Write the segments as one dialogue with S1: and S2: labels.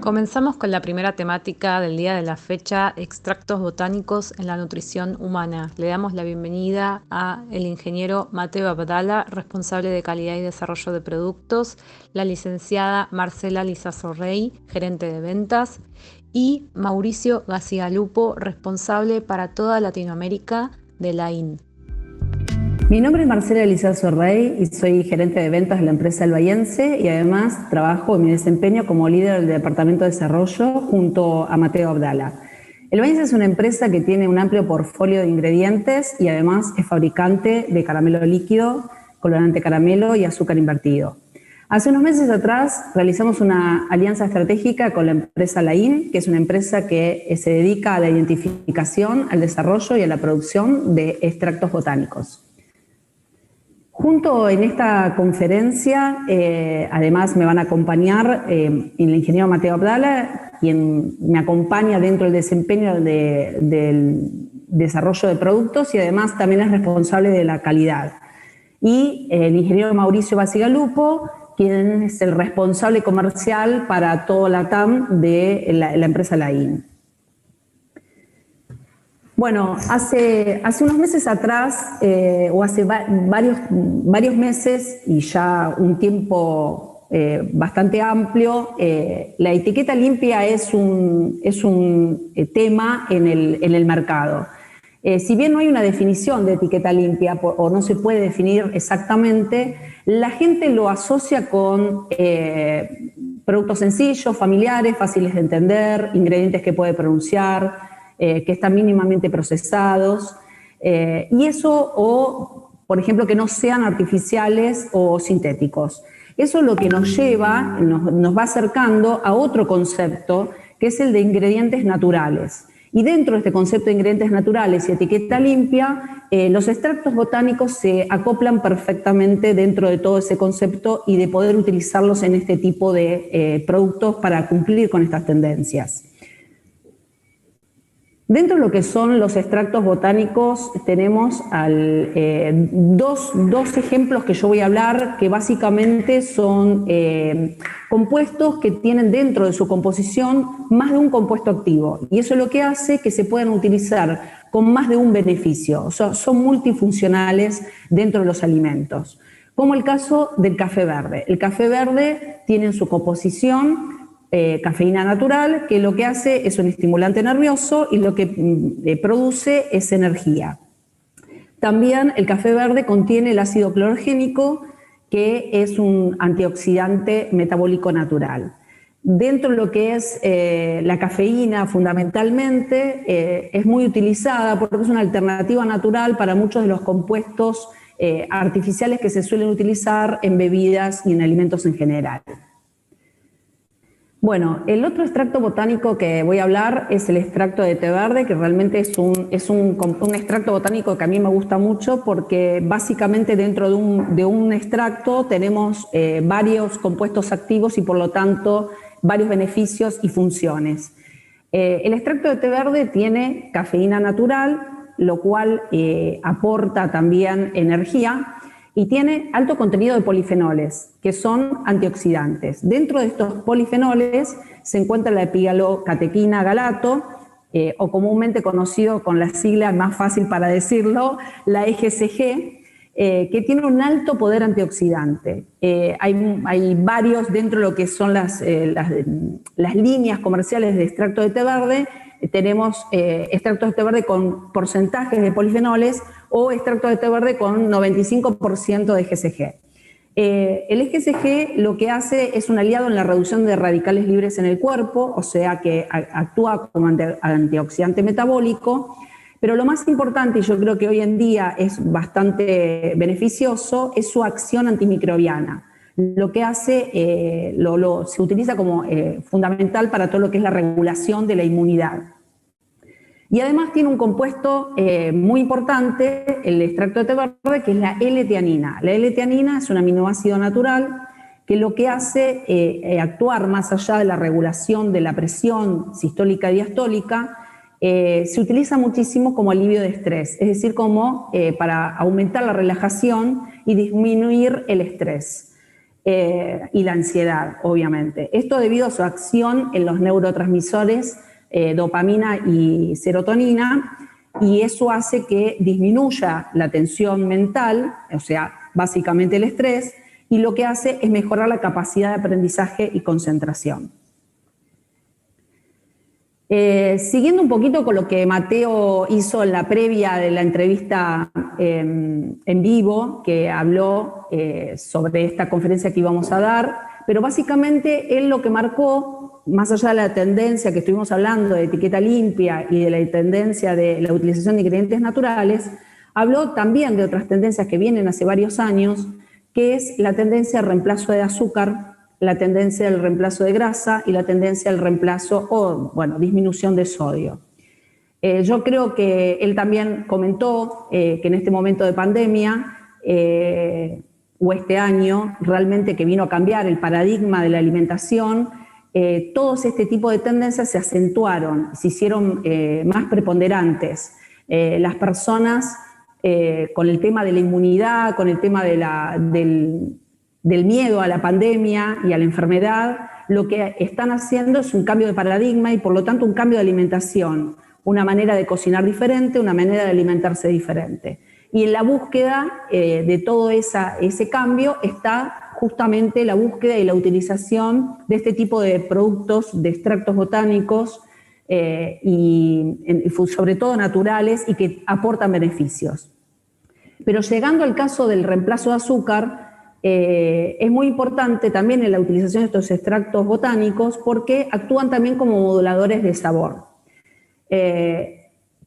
S1: Comenzamos con la primera temática del día de la fecha, extractos botánicos en la nutrición humana. Le damos la bienvenida a el ingeniero Mateo Abdala, responsable de calidad y desarrollo de productos, la licenciada Marcela Lizarzo-Rey, gerente de ventas, y Mauricio Gacigalupo, responsable para toda Latinoamérica de la IN.
S2: Mi nombre es Marcela Lizarzo-Rey y soy gerente de ventas de la empresa Albayense y además trabajo en mi desempeño como líder del departamento de desarrollo junto a Mateo Abdala. Albayense es una empresa que tiene un amplio portfolio de ingredientes y además es fabricante de caramelo líquido, colorante caramelo y azúcar invertido. Hace unos meses atrás realizamos una alianza estratégica con la empresa LAIN, que es una empresa que se dedica a la identificación, al desarrollo y a la producción de extractos botánicos. Junto en esta conferencia, además me van a acompañar el ingeniero Mateo Abdala, quien me acompaña dentro del desempeño del desarrollo de productos y además también es responsable de la calidad. Y el ingeniero Mauricio Gacigalupo, quien es el responsable comercial para todo la TAM de la empresa LAIN. Bueno, hace unos meses atrás, o hace varios meses y ya un tiempo bastante amplio, la etiqueta limpia es un tema en el mercado. Si bien no hay una definición de etiqueta limpia o no se puede definir exactamente, la gente lo asocia con productos sencillos, familiares, fáciles de entender, ingredientes que puede pronunciar, que están mínimamente procesados, y eso, o por ejemplo, que no sean artificiales o sintéticos. Eso es lo que nos lleva, nos va acercando a otro concepto, que es el de ingredientes naturales. Y dentro de este concepto de ingredientes naturales y etiqueta limpia, los extractos botánicos se acoplan perfectamente dentro de todo ese concepto y de poder utilizarlos en este tipo de productos para cumplir con estas tendencias. Dentro de lo que son los extractos botánicos tenemos dos ejemplos que yo voy a hablar, que básicamente son compuestos que tienen dentro de su composición más de un compuesto activo. Y eso es lo que hace que se puedan utilizar con más de un beneficio. O sea, son multifuncionales dentro de los alimentos. Como el caso del café verde. El café verde tiene en su composición cafeína natural, que lo que hace es un estimulante nervioso y lo que produce es energía. También el café verde contiene el ácido clorogénico, que es un antioxidante metabólico natural. Dentro de lo que es la cafeína, fundamentalmente, es muy utilizada porque es una alternativa natural para muchos de los compuestos artificiales que se suelen utilizar en bebidas y en alimentos en general. Bueno, el otro extracto botánico que voy a hablar es el extracto de té verde, que realmente es un extracto botánico que a mí me gusta mucho porque básicamente dentro de un extracto tenemos varios compuestos activos y por lo tanto varios beneficios y funciones. El extracto de té verde tiene cafeína natural, lo cual aporta también energía, y tiene alto contenido de polifenoles, que son antioxidantes. Dentro de estos polifenoles se encuentra la epigalocatequina galato, o comúnmente conocido con la sigla más fácil para decirlo, la EGCG, que tiene un alto poder antioxidante. Hay varios dentro de lo que son las líneas comerciales de extracto de té verde. Tenemos extractos de té verde con porcentajes de polifenoles o extractos de té verde con 95% de EGCG. El EGCG lo que hace es un aliado en la reducción de radicales libres en el cuerpo, o sea que actúa como antioxidante metabólico, pero lo más importante, y yo creo que hoy en día es bastante beneficioso, es su acción antimicrobiana. Lo que hace, se utiliza como fundamental para todo lo que es la regulación de la inmunidad. Y además tiene un compuesto muy importante, el extracto de té verde, que es la L-teanina. La L-teanina es un aminoácido natural que lo que hace actuar más allá de la regulación de la presión sistólica y diastólica, se utiliza muchísimo como alivio de estrés, es decir, como para aumentar la relajación y disminuir el estrés. y la ansiedad, obviamente. Esto debido a su acción en los neurotransmisores dopamina y serotonina, y eso hace que disminuya la tensión mental, o sea, básicamente el estrés, y lo que hace es mejorar la capacidad de aprendizaje y concentración. Siguiendo un poquito con lo que Mateo hizo en la previa de la entrevista en vivo, que habló sobre esta conferencia que íbamos a dar, pero básicamente él lo que marcó, más allá de la tendencia que estuvimos hablando de etiqueta limpia y de la tendencia de la utilización de ingredientes naturales, habló también de otras tendencias que vienen hace varios años, que es la tendencia al reemplazo de azúcar, la tendencia del reemplazo de grasa y la tendencia al reemplazo o, bueno, disminución de sodio. Yo creo que él también comentó que en este momento de pandemia o este año realmente que vino a cambiar el paradigma de la alimentación, todos este tipo de tendencias se acentuaron, se hicieron más preponderantes. Las personas con el tema de la inmunidad, con el tema del miedo a la pandemia y a la enfermedad, lo que están haciendo es un cambio de paradigma y por lo tanto un cambio de alimentación, una manera de cocinar diferente, una manera de alimentarse diferente. Y en la búsqueda de todo ese cambio está justamente la búsqueda y la utilización de este tipo de productos, de extractos botánicos y sobre todo naturales y que aportan beneficios. Pero llegando al caso del reemplazo de azúcar, es muy importante también en la utilización de estos extractos botánicos porque actúan también como moduladores de sabor.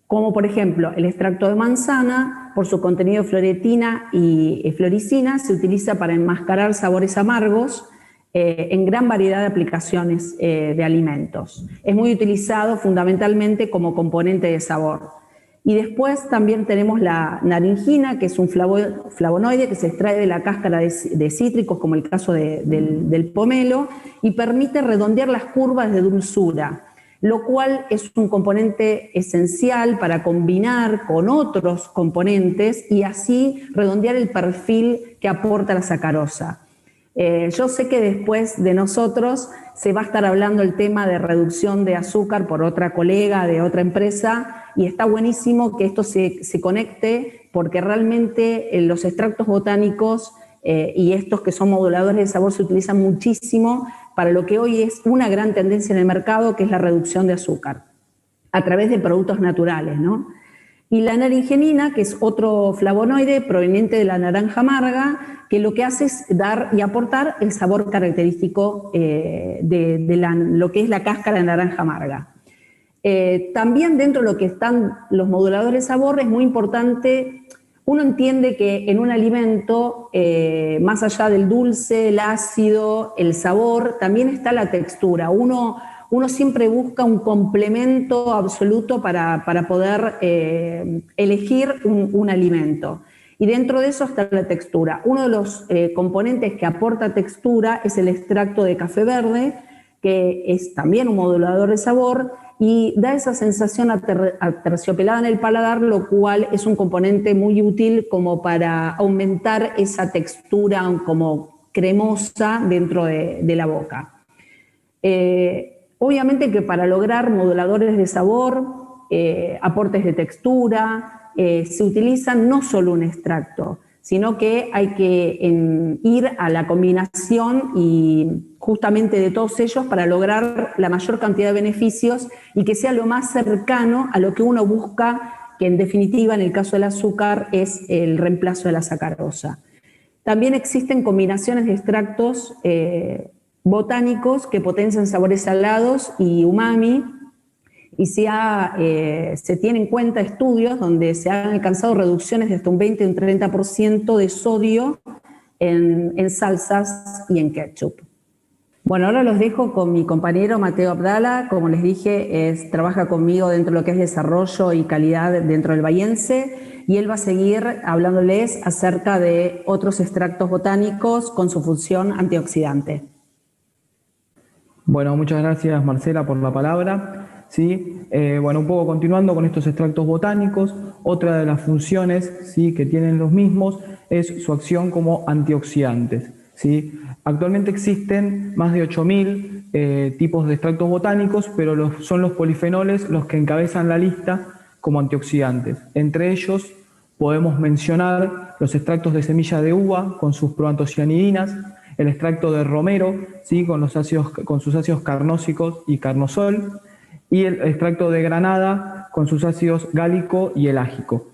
S2: Como por ejemplo el extracto de manzana, por su contenido de floretina y floricina, se utiliza para enmascarar sabores amargos en gran variedad de aplicaciones de alimentos. Es muy utilizado fundamentalmente como componente de sabor. Y después también tenemos la naringina, que es un flavonoide que se extrae de la cáscara de cítricos, como el caso del pomelo, y permite redondear las curvas de dulzura, lo cual es un componente esencial para combinar con otros componentes y así redondear el perfil que aporta la sacarosa. Yo sé que después de nosotros se va a estar hablando el tema de reducción de azúcar por otra colega de otra empresa y está buenísimo que esto se conecte porque realmente los extractos botánicos y estos que son moduladores de sabor se utilizan muchísimo para lo que hoy es una gran tendencia en el mercado, que es la reducción de azúcar a través de productos naturales, ¿no? Y la naringenina, que es otro flavonoide proveniente de la naranja amarga, que lo que hace es dar y aportar el sabor característico de lo que es la cáscara de naranja amarga. También dentro de lo que están los moduladores de sabor es muy importante, uno entiende que en un alimento, más allá del dulce, el ácido, el sabor, también está la textura. Uno siempre busca un complemento absoluto para poder elegir un alimento. Y dentro de eso está la textura. Uno de los componentes que aporta textura es el extracto de café verde, que es también un modulador de sabor y da esa sensación aterciopelada en el paladar, lo cual es un componente muy útil como para aumentar esa textura como cremosa dentro de la boca. Obviamente que para lograr moduladores de sabor, aportes de textura, se utilizan no solo un extracto, sino que hay que ir a la combinación y justamente de todos ellos para lograr la mayor cantidad de beneficios y que sea lo más cercano a lo que uno busca, que en definitiva en el caso del azúcar es el reemplazo de la sacarosa. También existen combinaciones de extractos botánicos que potencian sabores salados y umami, y se tienen en cuenta estudios donde se han alcanzado reducciones de hasta un 20 y un 30% de sodio en salsas y en ketchup. Bueno, ahora los dejo con mi compañero Mateo Abdala. Como les dije, trabaja conmigo dentro de lo que es desarrollo y calidad dentro del Bahiense, y él va a seguir hablándoles acerca de otros extractos botánicos con su función antioxidante.
S3: Bueno, muchas gracias Marcela por la palabra. ¿Sí? Bueno, un poco continuando con estos extractos botánicos, otra de las funciones, ¿sí?, que tienen los mismos es su acción como antioxidantes. ¿sí? Actualmente existen más de 8.000 tipos de extractos botánicos, pero son los polifenoles los que encabezan la lista como antioxidantes. Entre ellos podemos mencionar los extractos de semilla de uva con sus proantocianidinas, el extracto de romero, ¿sí? con sus ácidos carnóxicos y carnosol, y el extracto de granada con sus ácidos gálico y elágico.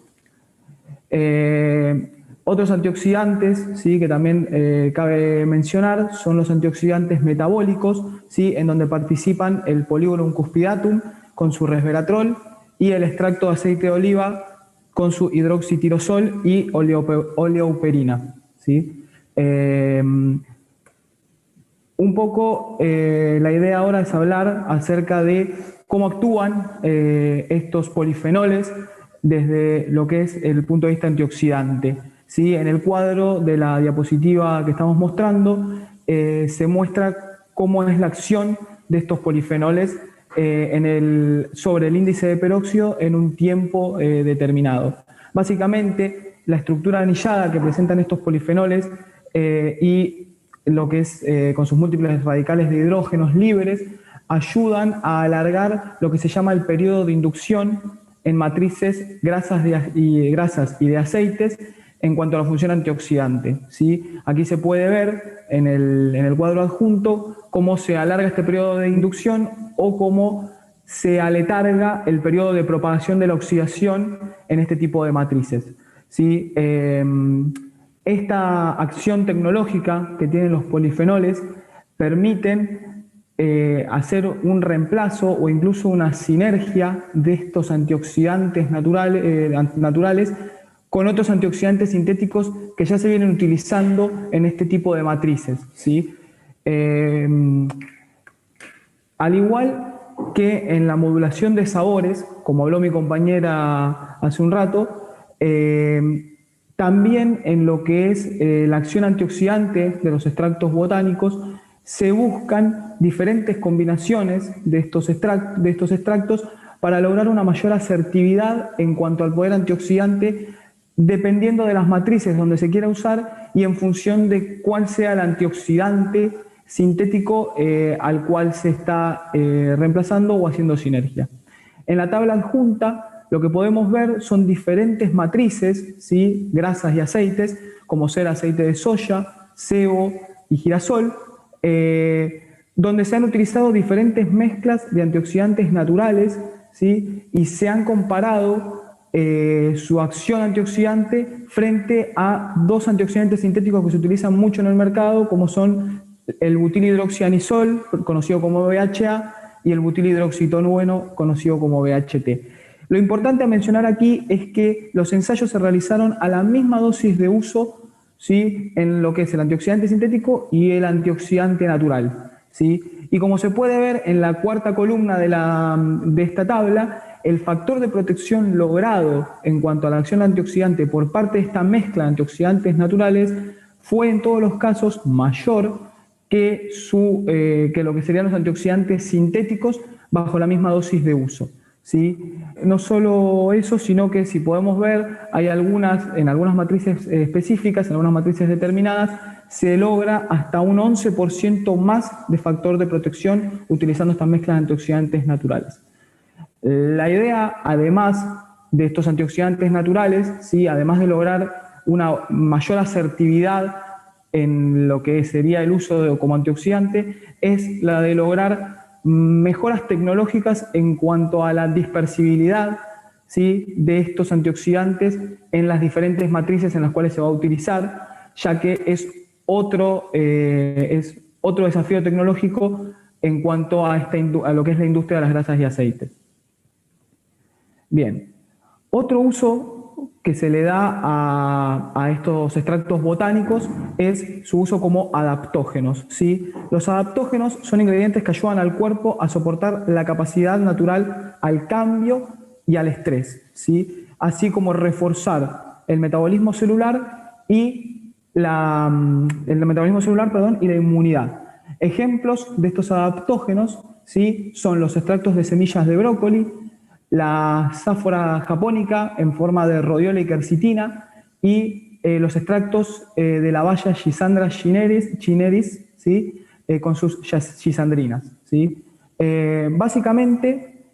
S3: Otros antioxidantes, ¿sí? que también cabe mencionar son los antioxidantes metabólicos, ¿sí? en donde participan el Polygonum cuspidatum con su resveratrol y el extracto de aceite de oliva con su hidroxitirosol y oleoperina. ¿Sí? Un poco la idea ahora es hablar acerca de cómo actúan estos polifenoles desde lo que es el punto de vista antioxidante. ¿Sí? En el cuadro de la diapositiva que estamos mostrando se muestra cómo es la acción de estos polifenoles sobre el índice de peróxido en un tiempo determinado. Básicamente, la estructura anillada que presentan estos polifenoles y lo que es con sus múltiples radicales de hidrógenos libres ayudan a alargar lo que se llama el periodo de inducción en matrices grasas y de aceites en cuanto a la función antioxidante. ¿Sí? Aquí se puede ver en el cuadro adjunto cómo se alarga este periodo de inducción o cómo se aletarga el periodo de propagación de la oxidación en este tipo de matrices. ¿Sí? Esta acción tecnológica que tienen los polifenoles permiten hacer un reemplazo o incluso una sinergia de estos antioxidantes naturales con otros antioxidantes sintéticos que ya se vienen utilizando en este tipo de matrices. ¿Sí? Al igual que en la modulación de sabores, como habló mi compañera hace un rato, también en lo que es la acción antioxidante de los extractos botánicos se buscan diferentes combinaciones de estos extractos para lograr una mayor asertividad en cuanto al poder antioxidante, dependiendo de las matrices donde se quiera usar y en función de cuál sea el antioxidante sintético al cual se está reemplazando o haciendo sinergia. En la tabla adjunta lo que podemos ver son diferentes matrices, ¿sí? grasas y aceites, como ser aceite de soya, sebo y girasol, donde se han utilizado diferentes mezclas de antioxidantes naturales, ¿sí? y se han comparado su acción antioxidante frente a dos antioxidantes sintéticos que se utilizan mucho en el mercado, como son el butilhidroxianisol, conocido como BHA, y el butilhidroxitonueno, conocido como BHT. Lo importante a mencionar aquí es que los ensayos se realizaron a la misma dosis de uso, ¿sí? en lo que es el antioxidante sintético y el antioxidante natural. ¿Sí? Y como se puede ver en la cuarta columna de esta tabla, el factor de protección logrado en cuanto a la acción antioxidante por parte de esta mezcla de antioxidantes naturales fue en todos los casos mayor que lo que serían los antioxidantes sintéticos bajo la misma dosis de uso. ¿Sí? No solo eso, sino que si podemos ver, en algunas matrices específicas, en algunas matrices determinadas, se logra hasta un 11% más de factor de protección utilizando estas mezclas de antioxidantes naturales. La idea, además de estos antioxidantes naturales, ¿sí? además de lograr una mayor asertividad en lo que sería el uso como antioxidante, es la de lograr mejoras tecnológicas en cuanto a la dispersibilidad, ¿sí? de estos antioxidantes en las diferentes matrices en las cuales se va a utilizar, ya que es otro desafío tecnológico en cuanto a lo que es la industria de las grasas y aceites. Bien, otro uso que se le da a estos extractos botánicos es su uso como adaptógenos. ¿Sí? Los adaptógenos son ingredientes que ayudan al cuerpo a soportar la capacidad natural al cambio y al estrés, ¿sí? así como reforzar el metabolismo celular y la inmunidad. Ejemplos de estos adaptógenos, ¿sí? son los extractos de semillas de brócoli, la sáfora japónica en forma de rodiola y quercitina y los extractos de la baya Schisandra cineris, ¿sí? Con sus schisandrinas, ¿sí? Básicamente,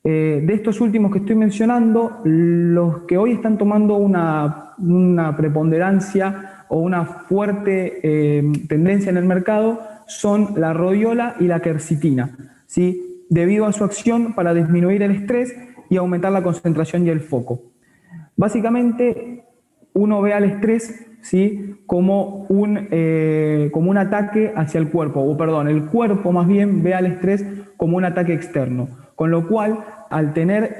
S3: de estos últimos que estoy mencionando, los que hoy están tomando una preponderancia o una fuerte tendencia en el mercado son la rhodiola y la quercitina, ¿sí? Debido a su acción para disminuir el estrés y aumentar la concentración y el foco. Básicamente, uno ve al estrés, ¿sí? como un ataque hacia el cuerpo, o perdón, el cuerpo más bien ve al estrés como un ataque externo, con lo cual al tener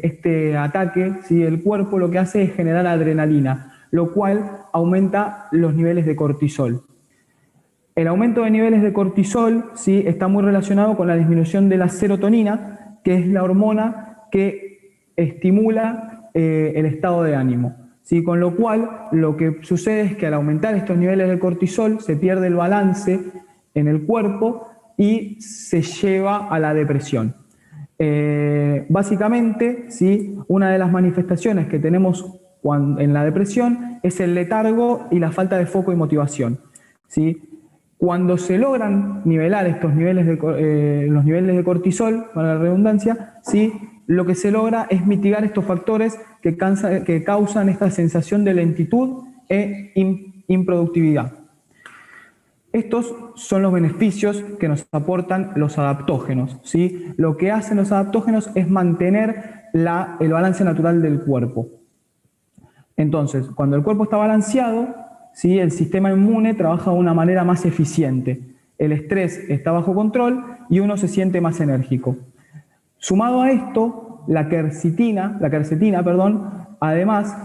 S3: este ataque, ¿sí? el cuerpo lo que hace es generar adrenalina, lo cual aumenta los niveles de cortisol. El aumento de niveles de cortisol, ¿sí? está muy relacionado con la disminución de la serotonina, que es la hormona que estimula el estado de ánimo, ¿sí? Con lo cual lo que sucede es que al aumentar estos niveles de cortisol se pierde el balance en el cuerpo y se lleva a la depresión. Básicamente, ¿sí? una de las manifestaciones que tenemos en la depresión es el letargo y la falta de foco y motivación, ¿sí? Cuando se logran nivelar estos niveles los niveles de cortisol, para la redundancia, ¿sí? lo que se logra es mitigar estos factores que causan esta sensación de lentitud e improductividad. Estos son los beneficios que nos aportan los adaptógenos, ¿sí? Lo que hacen los adaptógenos es mantener el balance natural del cuerpo. Entonces, cuando el cuerpo está balanceado, ¿sí? el sistema inmune trabaja de una manera más eficiente. El estrés está bajo control y uno se siente más enérgico. Sumado a esto, la quercetina, además,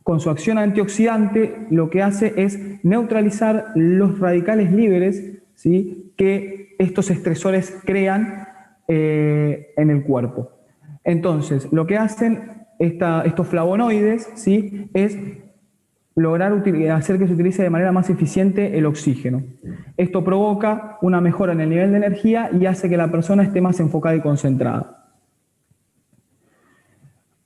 S3: con su acción antioxidante, lo que hace es neutralizar los radicales libres, ¿sí? que estos estresores crean en el cuerpo. Entonces, lo que hacen estos flavonoides, ¿sí? es lograr hacer que se utilice de manera más eficiente el oxígeno. Esto provoca una mejora en el nivel de energía y hace que la persona esté más enfocada y concentrada.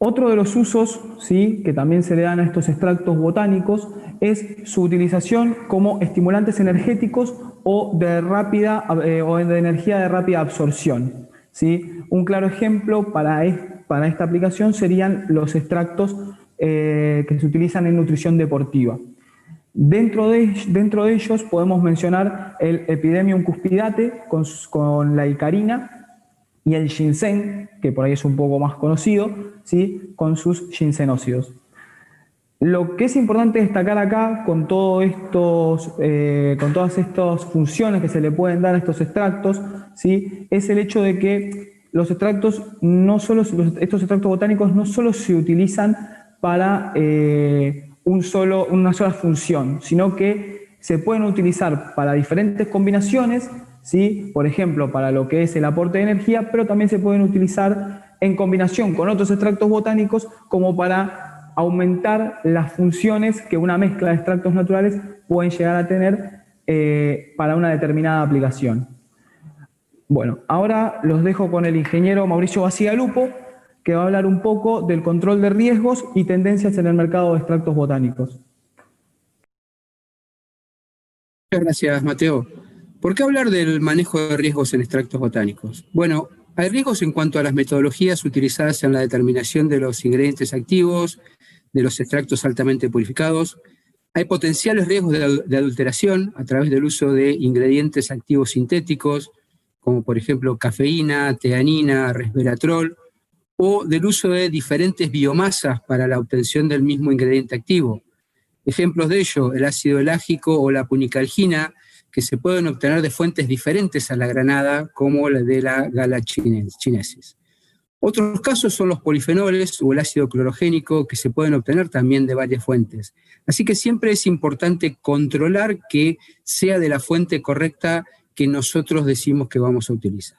S3: Otro de los usos, ¿sí? que también se le dan a estos extractos botánicos es su utilización como estimulantes energéticos o de energía de rápida absorción, ¿sí? Un claro ejemplo para esta aplicación serían los extractos que se utilizan en nutrición deportiva. Dentro de ellos podemos mencionar el Epidemium cuspidate con la icarina y el ginseng, que por ahí es un poco más conocido, ¿sí? con sus ginsenócidos. Lo que es importante destacar acá con todas estas funciones que se le pueden dar a estos extractos, ¿sí? es el hecho de que estos extractos botánicos no solo se utilizan para una sola función, sino que se pueden utilizar para diferentes combinaciones, ¿sí? por ejemplo, para lo que es el aporte de energía, pero también se pueden utilizar en combinación con otros extractos botánicos como para aumentar las funciones que una mezcla de extractos naturales pueden llegar a tener para una determinada aplicación. Bueno, ahora los dejo con el ingeniero Mauricio Bacigalupo, que va a hablar un poco del control de riesgos y tendencias en el mercado de extractos botánicos.
S4: Muchas gracias, Mateo. ¿Por qué hablar del manejo de riesgos en extractos botánicos? Bueno, hay riesgos en cuanto a las metodologías utilizadas en la determinación de los ingredientes activos, de los extractos altamente purificados. Hay potenciales riesgos de adulteración a través del uso de ingredientes activos sintéticos, como por ejemplo cafeína, teanina, resveratrol, o del uso de diferentes biomasas para la obtención del mismo ingrediente activo. Ejemplos de ello, el ácido elágico o la punicalgina, que se pueden obtener de fuentes diferentes a la granada, como la de la galachinesis. Otros casos son los polifenoles o el ácido clorogénico, que se pueden obtener también de varias fuentes. Así que siempre es importante controlar que sea de la fuente correcta que nosotros decimos que vamos a utilizar.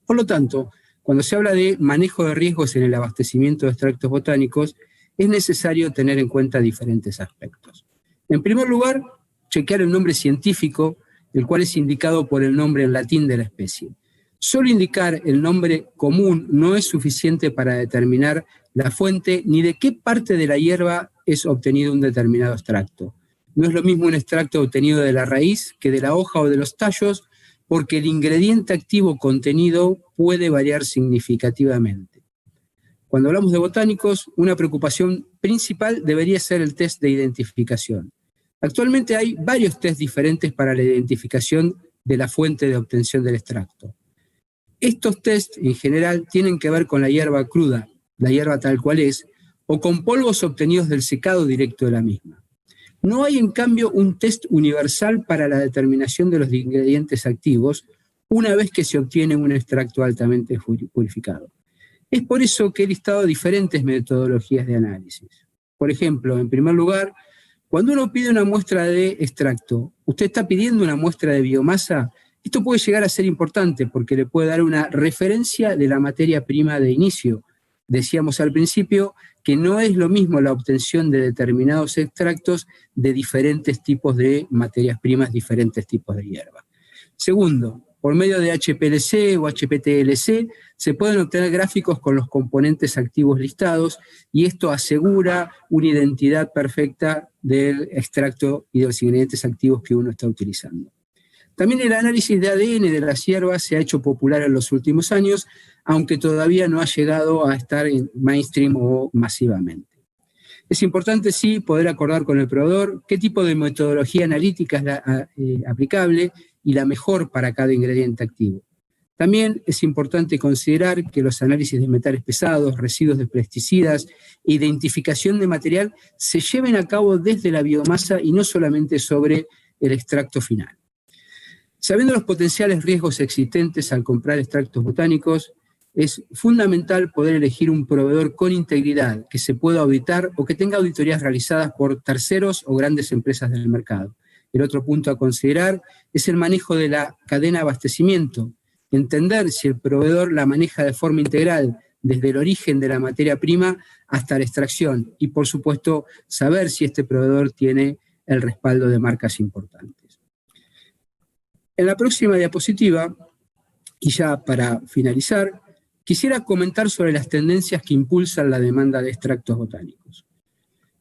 S4: Por lo tanto, cuando se habla de manejo de riesgos en el abastecimiento de extractos botánicos, es necesario tener en cuenta diferentes aspectos. En primer lugar, chequear el nombre científico, el cual es indicado por el nombre en latín de la especie. Solo indicar el nombre común no es suficiente para determinar la fuente, ni de qué parte de la hierba es obtenido un determinado extracto. No es lo mismo un extracto obtenido de la raíz que de la hoja o de los tallos, porque el ingrediente activo contenido puede variar significativamente. Cuando hablamos de botánicos, una preocupación principal debería ser el test de identificación. Actualmente hay varios test diferentes para la identificación de la fuente de obtención del extracto. Estos test, en general, tienen que ver con la hierba cruda, la hierba tal cual es, o con polvos obtenidos del secado directo de la misma. No hay, en cambio, un test universal para la determinación de los ingredientes activos una vez que se obtiene un extracto altamente purificado. Es por eso que he listado diferentes metodologías de análisis. Por ejemplo, en primer lugar, cuando uno pide una muestra de extracto, usted está pidiendo una muestra de biomasa. Esto puede llegar a ser importante porque le puede dar una referencia de la materia prima de inicio. Decíamos al principio que no es lo mismo la obtención de determinados extractos de diferentes tipos de materias primas, diferentes tipos de hierba. Segundo, por medio de HPLC o HPLC se pueden obtener gráficos con los componentes activos listados y esto asegura una identidad perfecta del extracto y de los ingredientes activos que uno está utilizando. También el análisis de ADN de las hierbas se ha hecho popular en los últimos años, aunque todavía no ha llegado a estar en mainstream o masivamente. Es importante, sí, poder acordar con el proveedor qué tipo de metodología analítica es la aplicable y la mejor para cada ingrediente activo. También es importante considerar que los análisis de metales pesados, residuos de pesticidas e identificación de material se lleven a cabo desde la biomasa y no solamente sobre el extracto final. Sabiendo los potenciales riesgos existentes al comprar extractos botánicos, es fundamental poder elegir un proveedor con integridad, que se pueda auditar o que tenga auditorías realizadas por terceros o grandes empresas del mercado. El otro punto a considerar es el manejo de la cadena de abastecimiento. Entender si el proveedor la maneja de forma integral, desde el origen de la materia prima hasta la extracción. Y, por supuesto, saber si este proveedor tiene el respaldo de marcas importantes. En la próxima diapositiva, y ya para finalizar, quisiera comentar sobre las tendencias que impulsan la demanda de extractos botánicos.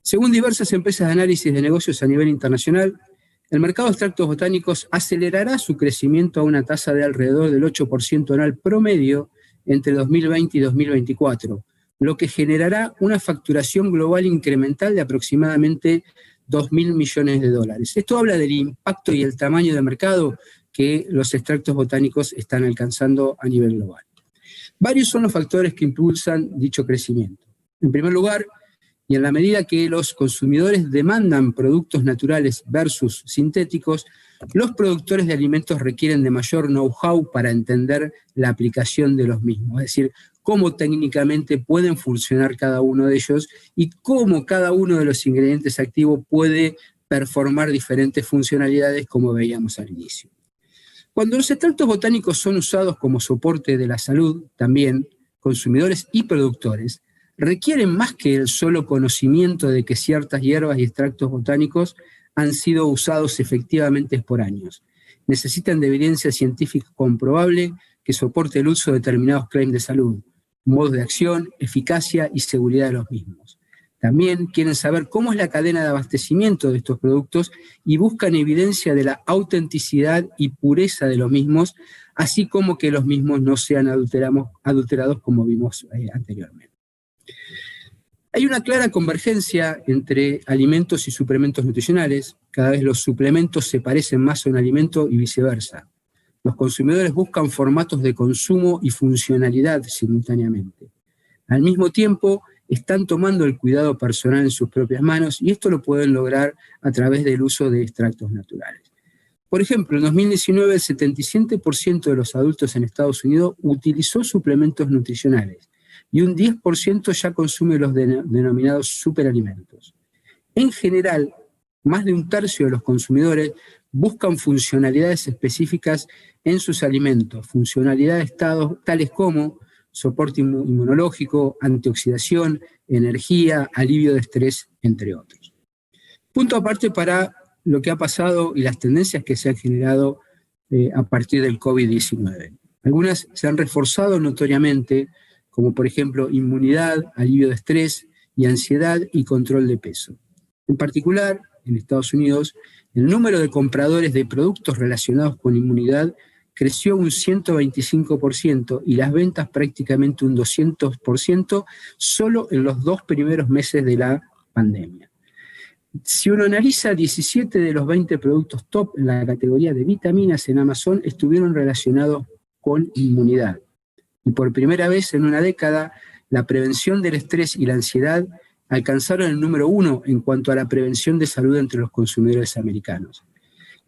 S4: Según diversas empresas de análisis de negocios a nivel internacional, el mercado de extractos botánicos acelerará su crecimiento a una tasa de alrededor del 8% anual promedio entre 2020 y 2024, lo que generará una facturación global incremental de aproximadamente 2.000 millones de dólares. Esto habla del impacto y el tamaño de mercado que los extractos botánicos están alcanzando a nivel global. Varios son los factores que impulsan dicho crecimiento. En primer lugar, y en la medida que los consumidores demandan productos naturales versus sintéticos, los productores de alimentos requieren de mayor know-how para entender la aplicación de los mismos, es decir, cómo técnicamente pueden funcionar cada uno de ellos y cómo cada uno de los ingredientes activos puede performar diferentes funcionalidades, como veíamos al inicio. Cuando los extractos botánicos son usados como soporte de la salud, también consumidores y productores requieren más que el solo conocimiento de que ciertas hierbas y extractos botánicos han sido usados efectivamente por años. Necesitan de evidencia científica comprobable que soporte el uso de determinados claims de salud, modos de acción, eficacia y seguridad de los mismos. También quieren saber cómo es la cadena de abastecimiento de estos productos y buscan evidencia de la autenticidad y pureza de los mismos, así como que los mismos no sean adulterados como vimos anteriormente. Hay una clara convergencia entre alimentos y suplementos nutricionales. Cada vez los suplementos se parecen más a un alimento y viceversa. Los consumidores buscan formatos de consumo y funcionalidad simultáneamente. Al mismo tiempo, están tomando el cuidado personal en sus propias manos y esto lo pueden lograr a través del uso de extractos naturales. Por ejemplo, en 2019 el 77% de los adultos en Estados Unidos utilizó suplementos nutricionales y un 10% ya consume los denominados superalimentos. En general, más de un tercio de los consumidores buscan funcionalidades específicas en sus alimentos, funcionalidades tales como soporte inmunológico, antioxidación, energía, alivio de estrés, entre otros. Punto aparte para lo que ha pasado y las tendencias que se han generado a partir del COVID-19. Algunas se han reforzado notoriamente como por ejemplo inmunidad, alivio de estrés y ansiedad y control de peso. En particular, en Estados Unidos, el número de compradores de productos relacionados con inmunidad creció un 125% y las ventas prácticamente un 200% solo en los 2 primeros meses de la pandemia. Si uno analiza, 17 de los 20 productos top en la categoría de vitaminas en Amazon estuvieron relacionados con inmunidad. Y por primera vez en una década, la prevención del estrés y la ansiedad alcanzaron el número 1 en cuanto a la prevención de salud entre los consumidores americanos.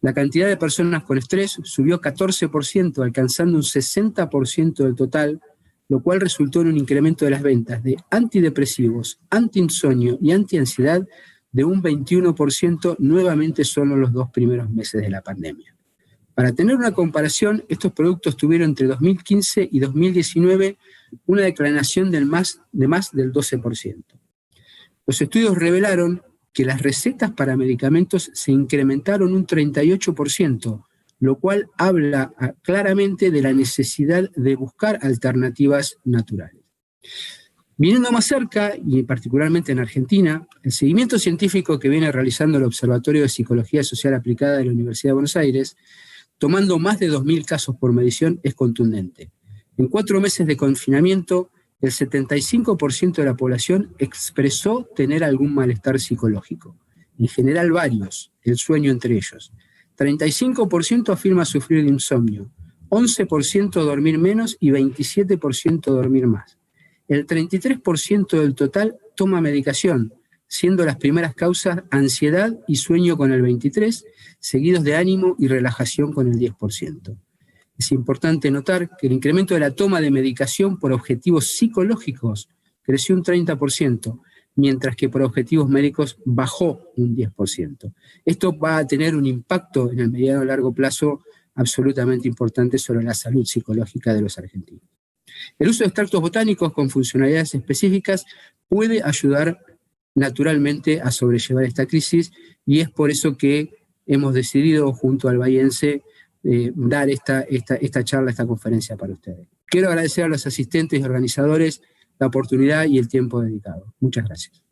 S4: La cantidad de personas con estrés subió 14%, alcanzando un 60% del total, lo cual resultó en un incremento de las ventas de antidepresivos, antiinsomnio y antiansiedad de un 21% nuevamente solo en los 2 primeros meses de la pandemia. Para tener una comparación, estos productos tuvieron entre 2015 y 2019 una declinación de más del 12%. Los estudios revelaron que las recetas para medicamentos se incrementaron un 38%, lo cual habla claramente de la necesidad de buscar alternativas naturales. Viniendo más cerca, y particularmente en Argentina, el seguimiento científico que viene realizando el Observatorio de Psicología Social Aplicada de la Universidad de Buenos Aires, tomando más de 2.000 casos por medición, es contundente. En 4 meses de confinamiento, el 75% de la población expresó tener algún malestar psicológico. En general varios, el sueño entre ellos. 35% afirma sufrir de insomnio, 11% dormir menos y 27% dormir más. El 33% del total toma medicación, siendo las primeras causas ansiedad y sueño con el 23%, seguidos de ánimo y relajación con el 10%. Es importante notar que el incremento de la toma de medicación por objetivos psicológicos creció un 30%, mientras que por objetivos médicos bajó un 10%. Esto va a tener un impacto en el mediano y largo plazo absolutamente importante sobre la salud psicológica de los argentinos. El uso de extractos botánicos con funcionalidades específicas puede ayudar naturalmente a sobrellevar esta crisis y es por eso que hemos decidido junto al bahiense dar esta charla, esta conferencia para ustedes. Quiero agradecer a los asistentes y organizadores la oportunidad y el tiempo dedicado. Muchas gracias.